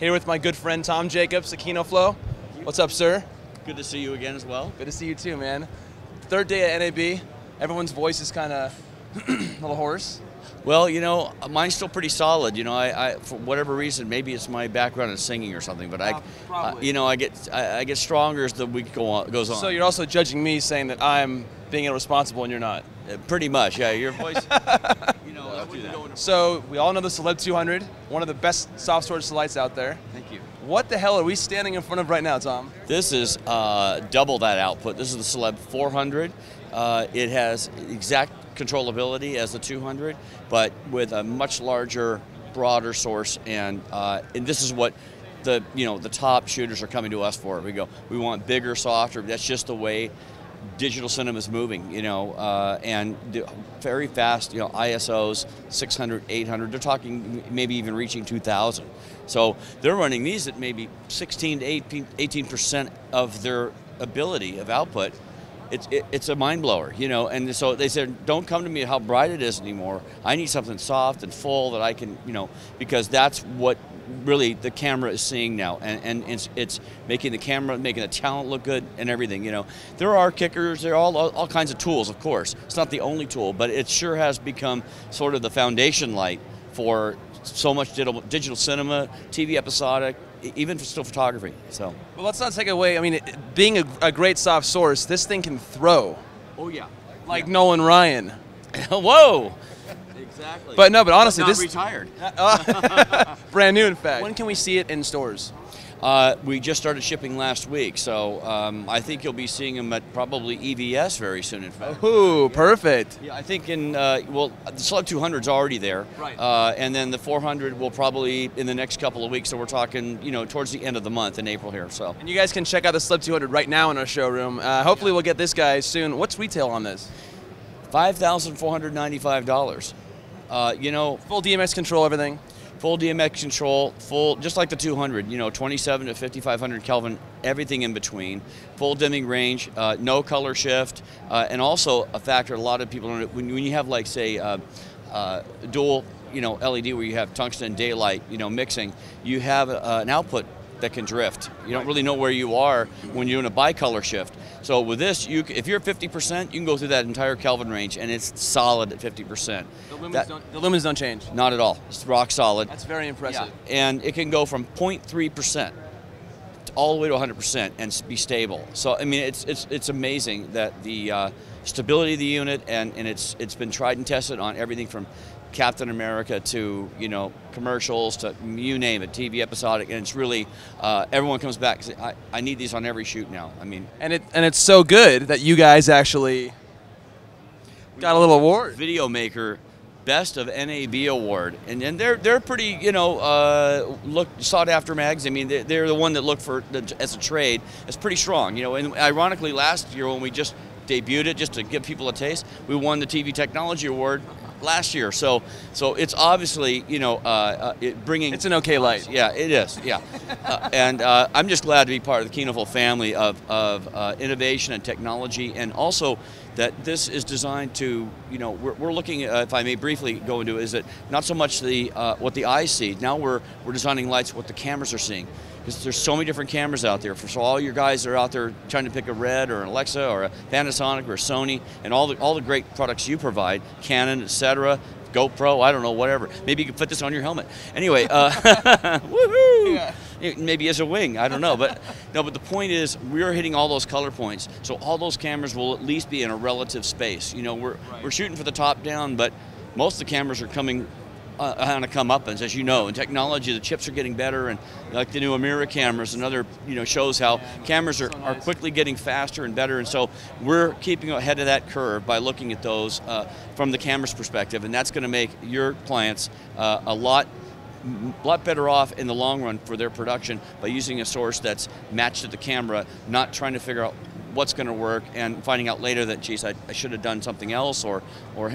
Here with my good friend Tom Jacobs at Kino Flo. What's up, sir? Good to see you again as well. Good to see you too, man. Third day at NAB. Everyone's voice is kind of a little hoarse. Well, you know, mine's still pretty solid. You know, I for whatever reason, maybe it's my background in singing or something, but you know, I get stronger as the week goes on. So you're also judging me, saying that I'm being irresponsible and you're not. Pretty much, yeah. Your voice. You know, I wouldn't go into. So we all know the Celeb 200, one of the best soft storage lights out there. Thank you. What the hell are we standing in front of right now, Tom? This is double that output. This is the Celeb 400. It has exact controllability as the 200, but with a much larger, broader source, and this is what the top shooters are coming to us for. We want bigger, softer. That's just the way digital cinema is moving, and very fast, ISOs, 600, 800. They're talking maybe even reaching 2,000. So they're running these at maybe 16 to 18% of their ability of output. It's a mind blower, and so they said, don't come to me how bright it is anymore. I need something soft and full that I can, because that's what really the camera is seeing now, and it's making the camera, making the talent look good and everything, There are kickers, there are all kinds of tools, of course. It's not the only tool, but it sure has become sort of the foundation light for so much digital cinema, TV episodic, even for still photography. So, well, let's not take away. I mean, being a great soft source, this thing can throw. Oh yeah, like Nolan Ryan. Whoa. Exactly. But no, but honestly, this retired. Brand new, in fact. When can we see it in stores? We just started shipping last week, so I think you'll be seeing them at probably EVS very soon, in fact. Ooh, perfect. Yeah, I think well, the Celeb 200 is already there. Right. And then the 400 will probably in the next couple of weeks, so we're talking, towards the end of the month in April here. So. And you guys can check out the Celeb 200 right now in our showroom. Hopefully we'll get this guy soon. What's retail on this? $5,495. Full DMX control, everything. Full DMX control, full, just like the 200, 27 to 5,500 Kelvin, everything in between. Full dimming range, no color shift, and also a factor a lot of people don't know, when you have, like, say, dual, LED where you have tungsten and daylight, mixing, you have an output that can drift. You don't really know where you are when you're in a bicolor shift. So with this, if you're 50%, you can go through that entire Kelvin range, and it's solid at 50%. The lumens don't change? Not at all. It's rock solid. That's very impressive. Yeah. And it can go from 0.3% all the way to 100% and be stable. So I mean, it's amazing that the stability of the unit, and it's been tried and tested on everything from Captain America to commercials to you name it, TV episodic, and it's really everyone comes back and says, I need these on every shoot now. I mean, and it's so good that you guys actually got a little award. Video Maker Best of NAB award, and they're pretty sought after mags. I mean, they're the one that look for as a trade. It's pretty strong, And ironically, last year when we just debuted it, just to give people a taste, we won the TV Technology Award last year. So it's obviously bringing. It's an okay light. Yeah, it is. Yeah, and I'm just glad to be part of the Kino Flo family of innovation and technology, and also that this is designed to, we're looking at, if I may briefly go into it, is that not so much what the eyes see. Now we're designing lights what the cameras are seeing, because there's so many different cameras out there. So all your guys that are out there trying to pick a Red or an Alexa or a Panasonic or a Sony, and all the great products you provide, Canon, etc., GoPro, I don't know, whatever. Maybe you can put this on your helmet. Anyway, woohoo! Yeah. Maybe as a wing, I don't know. But no, but the point is we're hitting all those color points. So all those cameras will at least be in a relative space. We're shooting for the top down, but most of the cameras are coming on a come-uppance, as you know. In technology, the chips are getting better, and like the new Amira cameras and other, shows how cameras are quickly getting faster and better, and so we're keeping ahead of that curve by looking at those from the camera's perspective, and that's going to make your clients a lot better off in the long run for their production by using a source that's matched to the camera, not trying to figure out what's going to work and finding out later that, geez, I should have done something else, or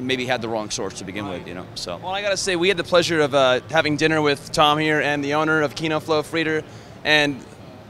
maybe had the wrong source to begin with, So. Well, I got to say, we had the pleasure of having dinner with Tom here and the owner of Kino Flo, Frieder, and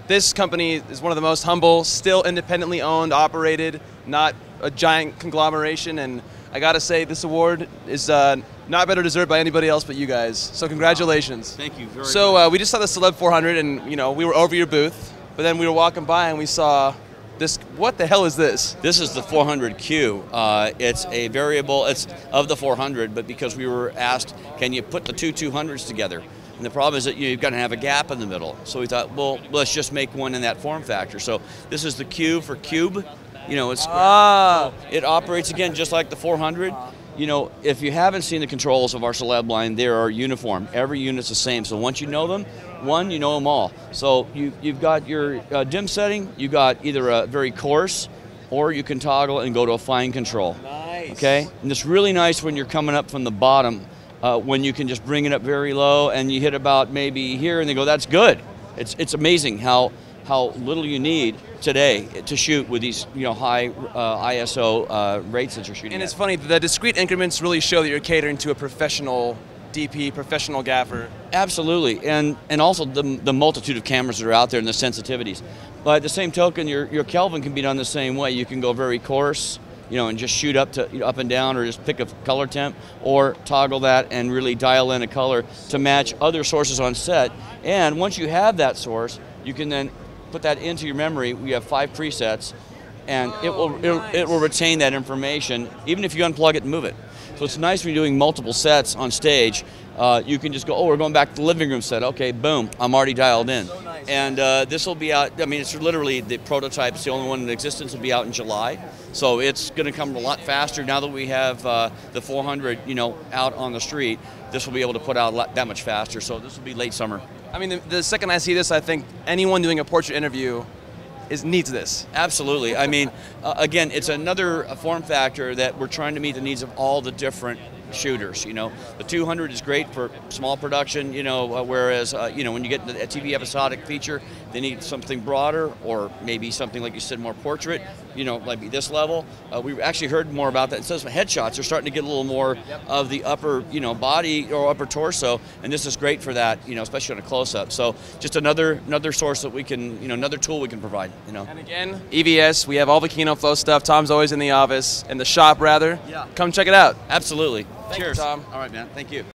this company is one of the most humble, still independently owned, operated, not a giant conglomeration, and I gotta say this award is not better deserved by anybody else but you guys. So congratulations. Thank you very much. So we just saw the Celeb 400, and you know we were over your booth, but then we were walking by and we saw this. What the hell is this? This is the 400Q. It's a variable. It's of the 400, but because we were asked, can you put the two 200s together? And the problem is that you've got to have a gap in the middle. So we thought, well, let's just make one in that form factor. So this is the Q for cube. You know, it's square. So it operates again just like the 400. You know, if you haven't seen the controls of our Celeb line, they are uniform. Every unit's the same. So once you know them, you know them all. So you've got your dim setting. You got either a very coarse, or you can toggle and go to a fine control. Nice. Okay. And it's really nice when you're coming up from the bottom. When you can just bring it up very low and you hit about maybe here and they go, that's good. It's amazing how little you need today to shoot with these high ISO rates that you're shooting And at. it's funny, the discrete increments really show that you're catering to a professional DP, professional gaffer. Absolutely, and also the multitude of cameras that are out there and the sensitivities. But at the same token, your Kelvin can be done the same way. You can go very coarse, and just shoot up to up and down, or just pick a color temp, or toggle that and really dial in a color to match other sources on set. And once you have that source, you can then put that into your memory. We have 5 presets, and it will retain that information even if you unplug it and move it. So it's nice when you're doing multiple sets on stage. You can just go, oh, we're going back to the living room set. Okay, boom, I'm already dialed in. So nice. And this will be out, I mean, it's literally the prototype. It's the only one in existence. Will be out in July. So it's going to come a lot faster now that we have the 400, out on the street. This will be able to put out that much faster. So this will be late summer. I mean, the second I see this, I think anyone doing a portrait interview needs this. Absolutely. I mean, again, it's another form factor that we're trying to meet the needs of all the different shooters. The 200 is great for small production, whereas when you get a TV episodic feature, they need something broader, or maybe something like you said, more portrait, like this level. We actually heard more about that. It says headshots are starting to get a little more of the upper body or upper torso, and this is great for that, especially on a close-up. So just another source that we can, another tool we can provide. And again, EVS, we have all the Kino Flo stuff. Tom's always in the office, in the shop rather. Yeah. Come check it out. Absolutely. Thank you, Cheers. Tom. All right, man. Thank you.